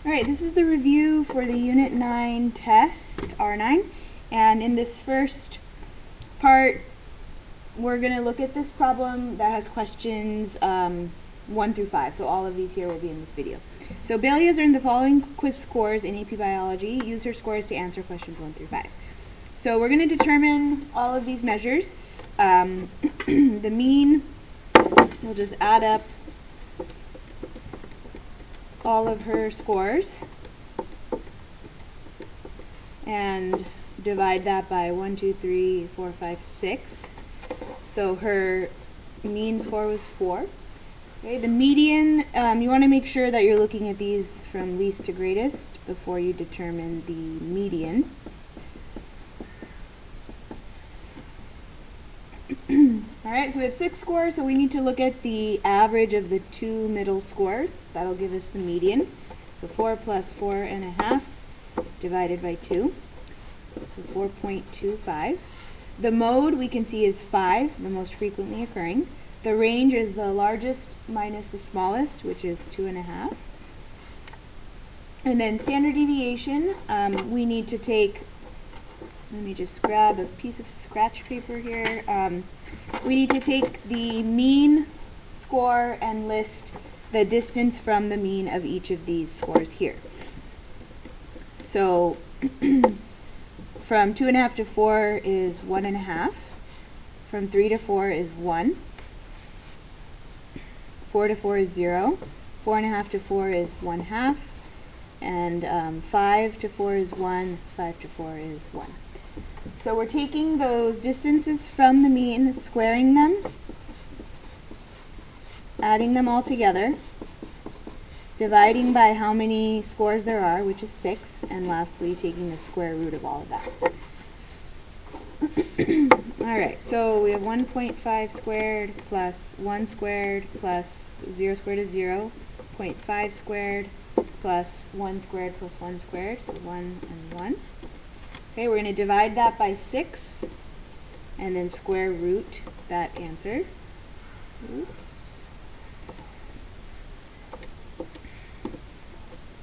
Alright, this is the review for the Unit 9 test, R9, and in this first part we're going to look at this problem that has questions 1 through 5, so all of these here will be in this video. So Bailey has earned the following quiz scores in AP Biology. Use her scores to answer questions 1 through 5. So we're going to determine all of these measures. The mean, we'll just add up all of her scores and divide that by 1, 2, 3, 4, 5, 6. So her mean score was 4. Okay, the median, you want to make sure that you're looking at these from least to greatest before you determine the median. Alright, so we have 6 scores, so we need to look at the average of the 2 middle scores. That'll give us the median. So 4 plus 4.5 divided by 2. So 4.25. The mode we can see is 5, the most frequently occurring. The range is the largest minus the smallest, which is 2.5. And then standard deviation, we need to take, let me just grab a piece of scratch paper here. We need to take the mean score and list the distance from the mean of each of these scores here. So from 2.5 to 4 is 1.5. From 3 to 4 is 1. 4 to 4 is 0. 4.5 to 4 is 1/2. And 5 to 4 is 1. 5 to 4 is 1. So we're taking those distances from the mean, squaring them, adding them all together, dividing by how many scores there are, which is 6, and lastly taking the square root of all of that. Alright, so we have 1.5 squared plus 1 squared plus 0 squared is 0, 0.5 squared plus 1 squared plus 1 squared, so 1 and 1. Okay, we're going to divide that by 6 and then square root that answer. Oops.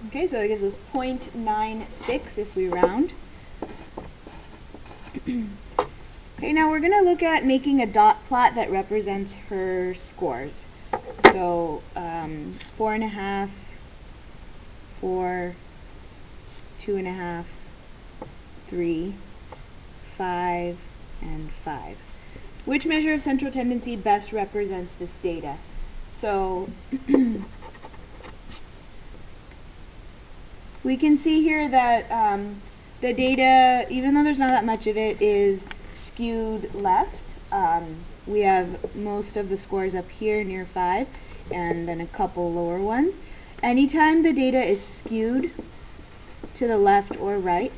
Okay, so it gives us 0.96 if we round. Okay, now we're going to look at making a dot plot that represents her scores. So 4.5, 4, 2.5, 3, 5, and 5. Which measure of central tendency best represents this data? So we can see here that the data, even though there's not that much of it, is skewed left. We have most of the scores up here near 5 and then a couple lower ones. Anytime the data is skewed to the left or right,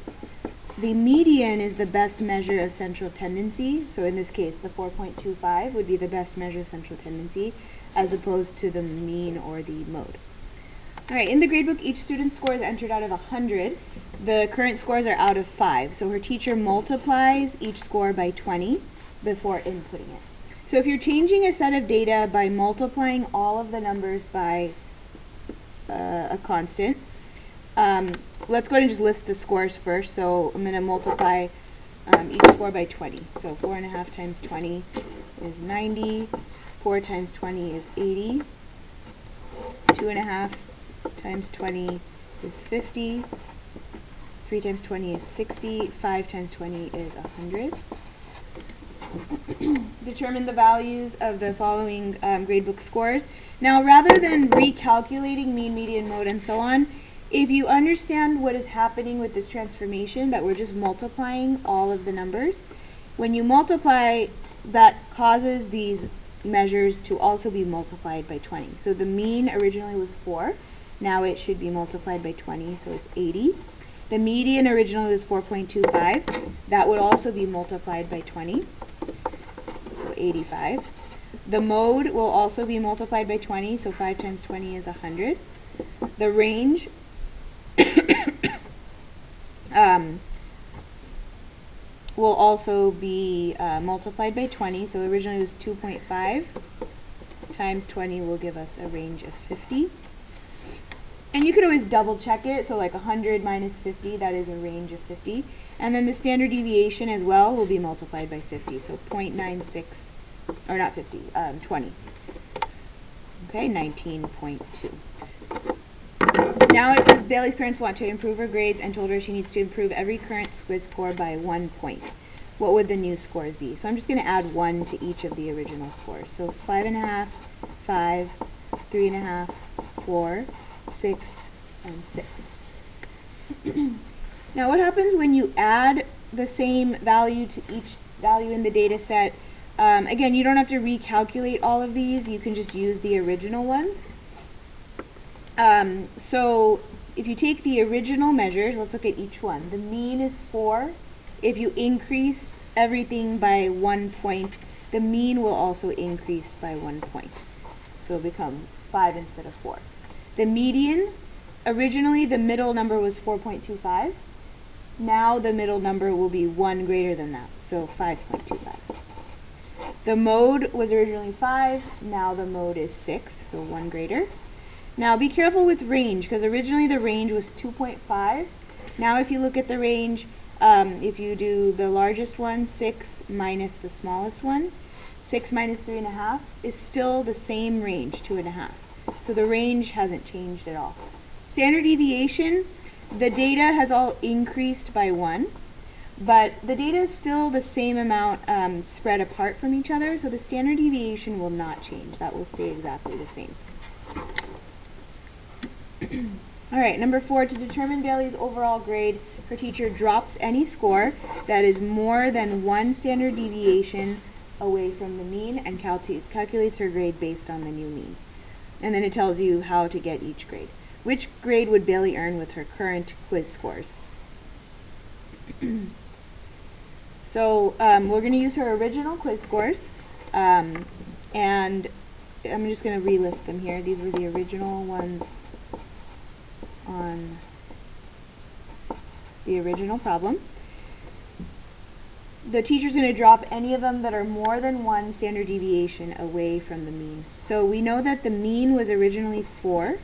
the median is the best measure of central tendency. So in this case, the 4.25 would be the best measure of central tendency as opposed to the mean or the mode. Alright, in the gradebook, each student's score is entered out of 100. The current scores are out of 5. So her teacher multiplies each score by 20 before inputting it. So if you're changing a set of data by multiplying all of the numbers by a constant, let's go ahead and just list the scores first. So I'm going to multiply each score by 20. So 4.5 times 20 is 90. 4 times 20 is 80. 2.5 times 20 is 50. 3 times 20 is 60. 5 times 20 is 100. Determine the values of the following gradebook scores. Now, rather than recalculating mean, median, mode, and so on, if you understand what is happening with this transformation, that we're just multiplying all of the numbers, when you multiply, that causes these measures to also be multiplied by 20. So the mean originally was 4. Now it should be multiplied by 20, so it's 80. The median originally was 4.25. That would also be multiplied by 20, so 85. The mode will also be multiplied by 20, so 5 times 20 is 100. The range will also be multiplied by 20, so originally it was 2.5 times 20 will give us a range of 50. And you could always double check it, so like 100 minus 50, that is a range of 50. And then the standard deviation as well will be multiplied by 50, so 0.96, or not 50, 20. Okay, 19.2. Now it says Bailey's parents want to improve her grades and told her she needs to improve every current quiz score by 1 point. What would the new scores be? So I'm just going to add 1 to each of the original scores. So 5.5, 5, 3.5, 4, 6, and 6. Now what happens when you add the same value to each value in the data set? Again, you don't have to recalculate all of these. You can just use the original ones. So if you take the original measures, let's look at each one. The mean is 4. If you increase everything by 1 point, the mean will also increase by 1 point. So it'll become 5 instead of 4. The median, originally the middle number was 4.25. Now the middle number will be 1 greater than that, so 5.25. The mode was originally 5, now the mode is 6, so 1 greater. Now be careful with range, because originally the range was 2.5. Now if you look at the range, if you do the largest one, 6 minus the smallest one, 6 minus 3.5 is still the same range, 2.5. So the range hasn't changed at all. Standard deviation, the data has all increased by 1, but the data is still the same amount spread apart from each other, so the standard deviation will not change. That will stay exactly the same. Alright, number 4, to determine Bailey's overall grade, her teacher drops any score that is more than 1 standard deviation away from the mean and calculates her grade based on the new mean. And then it tells you how to get each grade. Which grade would Bailey earn with her current quiz scores? So we're going to use her original quiz scores, and I'm just going to relist them here. These were the original ones on the original problem. The teacher's going to drop any of them that are more than 1 standard deviation away from the mean. So we know that the mean was originally 4.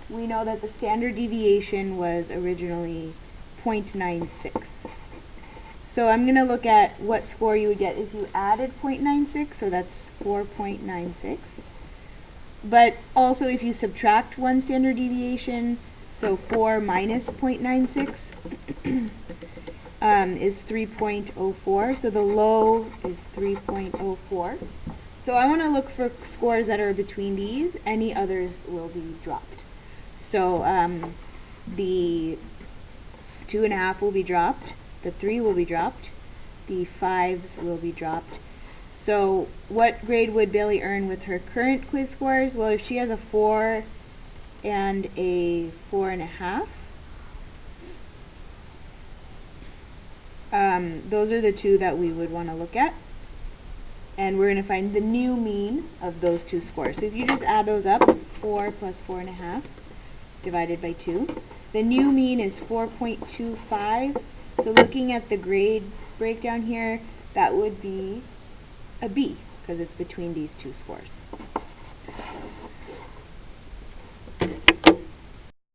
We know that the standard deviation was originally 0.96. So I'm going to look at what score you would get if you added 0.96, so that's 4.96. But also if you subtract 1 standard deviation, so 4 minus 0.96 is 3.04, so the low is 3.04. So I want to look for scores that are between these. Any others will be dropped. So the 2.5 will be dropped, the 3 will be dropped, the 5s will be dropped. So what grade would Bailey earn with her current quiz scores? Well, if she has a 4 and a 4.5, those are the two that we would want to look at. And we're going to find the new mean of those two scores. So if you just add those up, 4 plus 4.5 divided by 2. The new mean is 4.25. So looking at the grade breakdown here, that would be a B, because it's between these two scores.